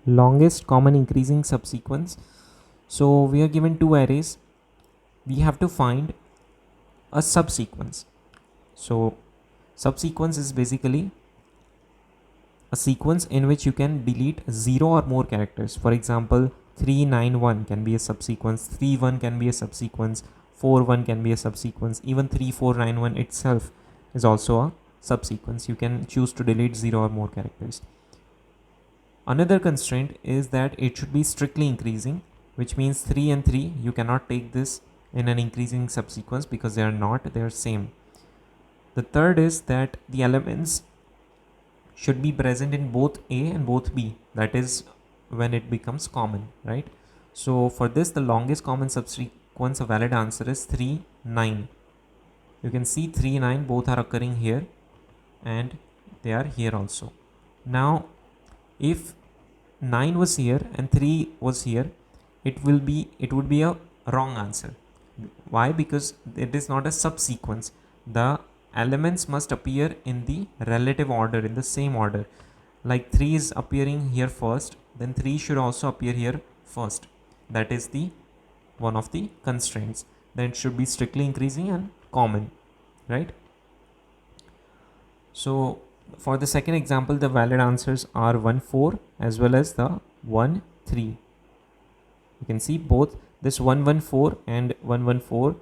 longest common increasing subsequence. So we are given two arrays. We have to find a subsequence. So subsequence is basically a sequence in which you can delete 0 or more characters. For example, 391 can be a subsequence, 31 can be a subsequence, 41 can be a subsequence, even 3491 itself is also a subsequence. You can choose to delete 0 or more characters. Another constraint is that it should be strictly increasing, which means 3 and 3, you cannot take this in an increasing subsequence because they are not, they are same. The third is that the elements should be present in both A and both B. That is when it becomes common, right? So for this, the longest common subsequence, a valid answer is 3, 9. You can see 3, 9 both are occurring here and they are here also. Now, if 9 was here and 3 was here, it would be a wrong answer. Why? Because it is not a subsequence. The elements must appear in the relative order, in the same order. Like 3 is appearing here first, then 3 should also appear here first. That is the one of the constraints. Then it should be strictly increasing and common, right? So for the second example, the valid answers are 1, 4 as well as the 1, 3. You can see both this 114 and 114,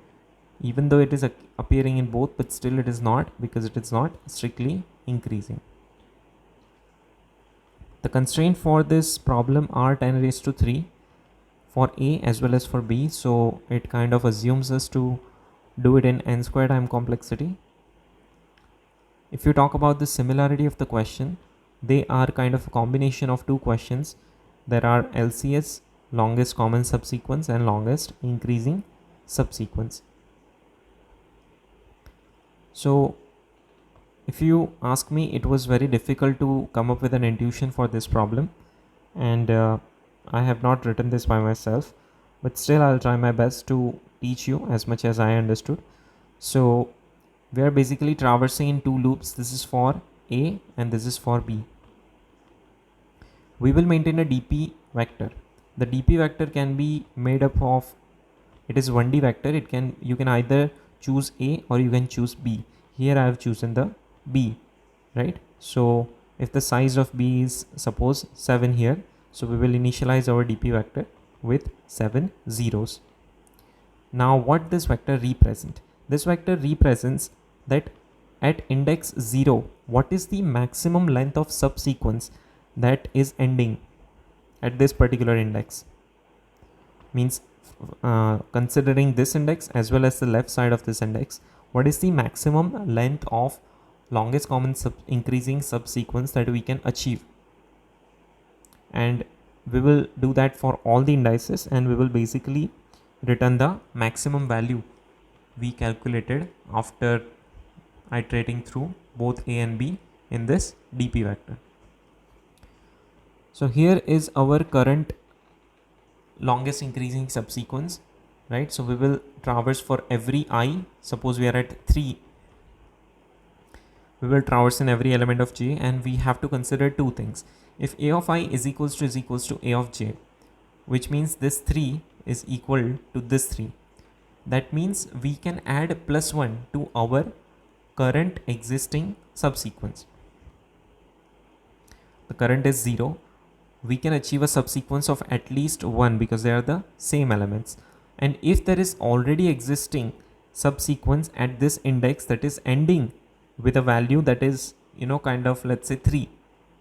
even though it is appearing in both, but still it is not, because it is not strictly increasing. The constraint for this problem are 10 raised to 3 for A as well as for B. So it kind of assumes us to do it in n square time complexity. If you talk about the similarity of the question, they are kind of a combination of two questions. There are LCS, longest common subsequence, and longest increasing subsequence. So if you ask me, it was very difficult to come up with an intuition for this problem, and I have not written this by myself, but still I'll try my best to teach you as much as I understood. So we are basically traversing in two loops. This is for A and this is for B. We will maintain a dp vector. The dp vector can be made up of, it is 1D vector. You can either choose A or you can choose B. Here I have chosen the B, right? So if the size of B is suppose 7 here, so we will initialize our dp vector with 7 zeros. Now what this vector represent? This vector represents that at index 0, what is the maximum length of subsequence that is ending at this particular index? Means considering this index as well as the left side of this index, what is the maximum length of longest common increasing subsequence that we can achieve? And we will do that for all the indices, and we will basically return the maximum value we calculated after iterating through both A and B in this dp vector. So here is our current longest increasing subsequence, right? So we will traverse for every I. Suppose we are at 3. We will traverse in every element of J, and we have to consider two things. If A of I is equals to A of J, which means this 3 is equal to this 3. That means we can add +1 to our current existing subsequence. The current is 0. We can achieve a subsequence of at least 1 because they are the same elements. And if there is already existing subsequence at this index that is ending with a value that is, kind of, let's say 3,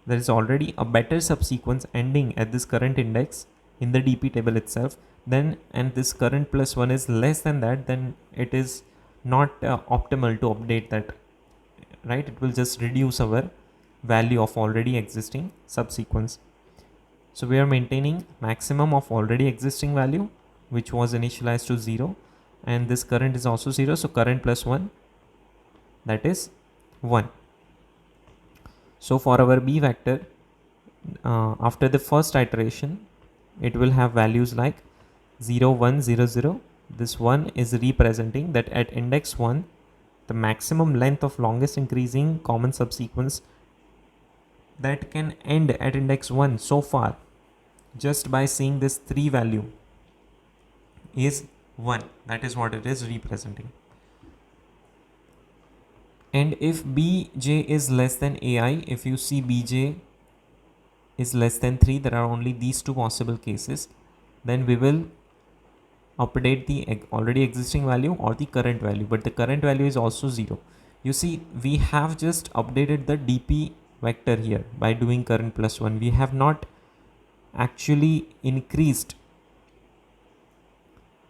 there is already a better subsequence ending at this current index in the dp table itself, then, and this current +1 is less than that, then it is not optimal to update that, right? It will just reduce our value of already existing subsequence. So we are maintaining maximum of already existing value, which was initialized to 0, and this current is also 0. So current +1, that is 1. So for our B vector, after the first iteration, it will have values like 0, 1, 0, 0. This 1 is representing that at index 1, the maximum length of longest increasing common subsequence that can end at index 1 so far just by seeing this 3 value is 1. That is what it is representing. And if bj is less than ai, if you see bj is less than 3, there are only these two possible cases, then we will update the already existing value or the current value, but the current value is also 0. You see, we have just updated the dp vector here by doing current plus 1. We have not actually increased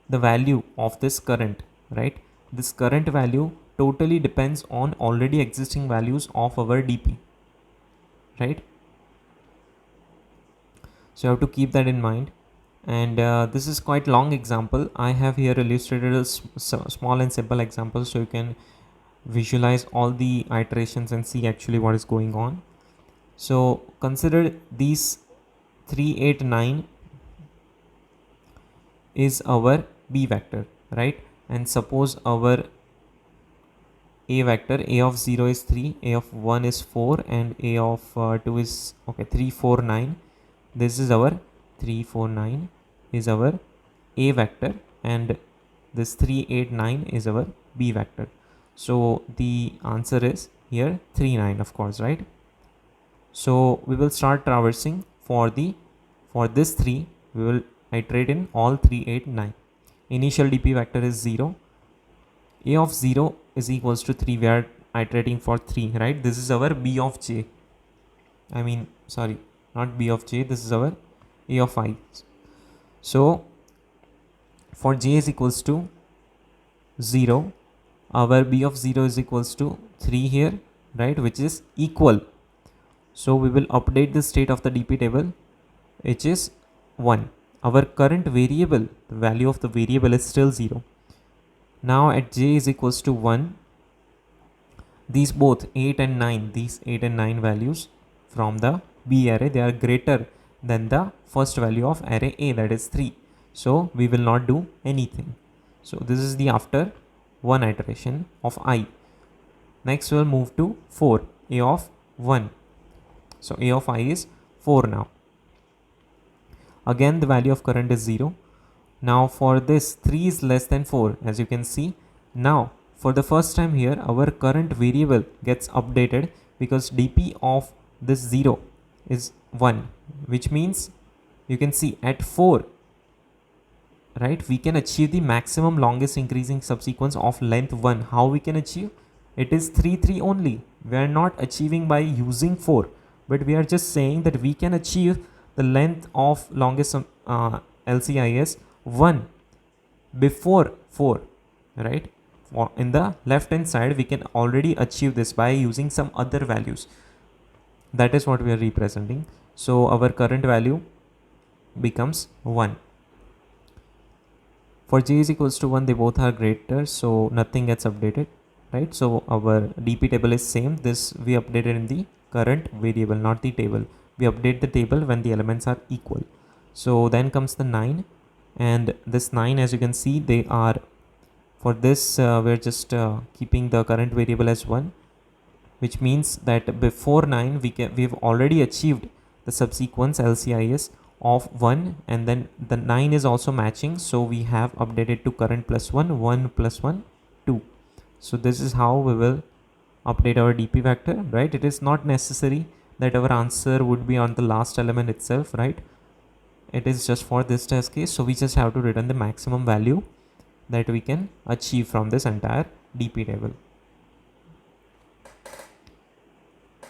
the value of this current, right? This current value totally depends on already existing values of our dp, right? So you have to keep that in mind. And this is quite long example. I have here illustrated a small and simple example so you can visualize all the iterations and see actually what is going on. So consider these 3, 8, 9 is our b vector, right? And suppose our a vector, a of 0 is 3, a of 1 is 4, and a of 2 is 3, 4, 9. This is our 3, 4, 9 is our a vector, and this 3, 8, 9 is our b vector. So the answer is here 3, 9, of course, right? So we will start traversing for this 3. We will iterate in all 3, 8, 9. Initial dp vector is 0. A of 0 is equals to 3. We are iterating for 3, right? This is our b of j. I mean, sorry, not b of j. This is our a of I. So for j is equals to 0, our b of 0 is equals to 3 here, right? Which is equal. So we will update the state of the dp table, which is 1. Our current variable, the value of the variable is still 0. Now at j is equals to 1, these both 8 and 9, these 8 and 9 values from the b array, they are greater than the first value of array a, that is 3. So we will not do anything. So this is the after one iteration of I. Next we'll move to 4, a of 1. So a of I is 4 now. Again the value of current is 0. Now for this 3 is less than 4, as you can see. Now for the first time here our current variable gets updated because dp of this 0 is 1, which means you can see at 4, right, we can achieve the maximum longest increasing subsequence of length 1. How we can achieve? It is 3, 3 only. We are not achieving by using 4, but we are just saying that we can achieve the length of longest LCIS 1 before 4, right? In the left hand side we can already achieve this by using some other values. That is what we are representing. So our current value becomes 1. For j is equals to 1, they both are greater, so nothing gets updated, right? So our dp table is same. This we updated in the current variable, not the table. We update the table when the elements are equal. So then comes the 9, and this 9, as you can see, they are, for this we're just keeping the current variable as 1, which means that before 9 we've already achieved the subsequence LCIS of 1, and then the 9 is also matching, so we have updated to current plus 1, 1 plus 1, 2. So this is how we will update our dp vector, right? It is not necessary that our answer would be on the last element itself, right? It is just for this test case, so we just have to return the maximum value that we can achieve from this entire dp table.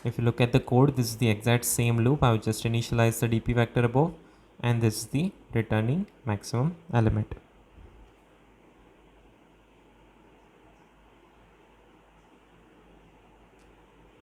If you look at the code, this is the exact same loop. I will just initialize the dp vector above, and this is the returning maximum element.